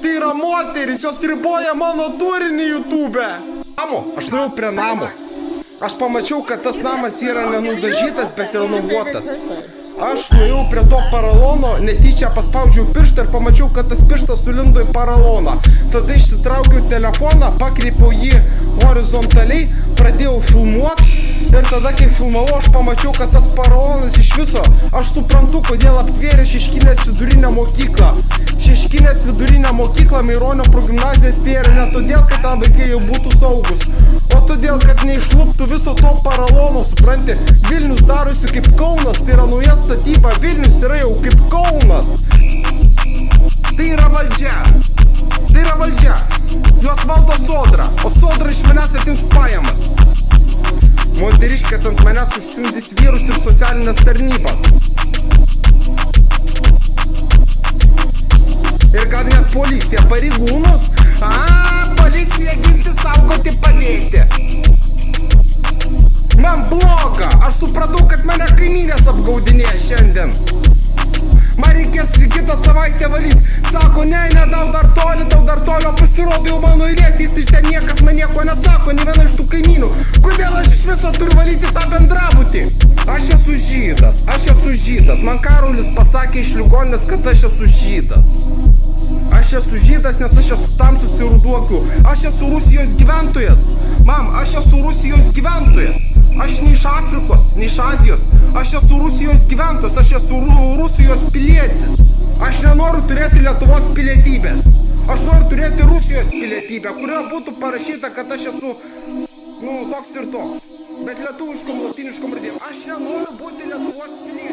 Tai yra moteris, jos riboja mano turinį YouTube. Namo, aš nuėjau prie namo. Aš pamačiau, kad tas namas yra nenudažytas, bet renovuotas. Aš nuėjau prie to paralono, netyčia paspaudžiau pirštą ir pamačiau, kad tas pirštas sulindo į paraloną. Tada išsitraukiau telefoną, pakreipiau jį horizontaliai, pradėjau filmuoti. Ir tada, kai filmavau, aš pamačiau, kad tas paralonas iš viso, aš suprantu, kodėl aptvėrė Šeškinės vidurinę mokyklą. Šeškinės vidurinę mokyklą Maironio progimnaziją atvėrė ne todėl, kad ten vaikai jau būtų saugus, o todėl, kad neišluptų viso to paralono, supranti. Vilnius darosi kaip Kaunas, tai yra nauja statyba, Vilnius yra jau kaip Kaunas. Tai yra valdžia. Tai yra valdžia. Jos valdo Sodra, o Sodra iš manęs atims pajamas. Moteriškės ant manęs užsiundys vyrus ir socialinės tarnybas. Ir gal net policija, pareigūnus. Policija ginti, saugoti, padėti. Man bloga, aš supratau, kad mane kaimynės apgaudinėja šiandien. Man reikės kitą savaitę valyti. Sako, ne, tau dar toli, pasirodo jau mano eilė, iš ten niekas man nieko nesako, ne viena iš tų kaimynų. Kodėl aš iš viso turiu valyti tą bendrabutį? Aš esu žydas, man Karolis pasakė iš ligoninės, kad aš esu žydas. Aš esu žydas, nes aš esu tamsus ir ruduokiu. Aš esu Rusijos gyventojas. Mam, aš esu Rusijos gyventojas. Aš ne iš Afrikos, ne iš Azijos. Aš esu Rusijos gyventojas, aš esu Rusijos pilietis. Aš nenoriu turėti Lietuvos pilietybės. Aš noriu turėti Rusijos pilietybę, kurioje būtų parašyta, kad aš esu, toks ir toks. Bet lietuviškom, latiniškom raidėm. Aš nenoriu būti Lietuvos pilietis.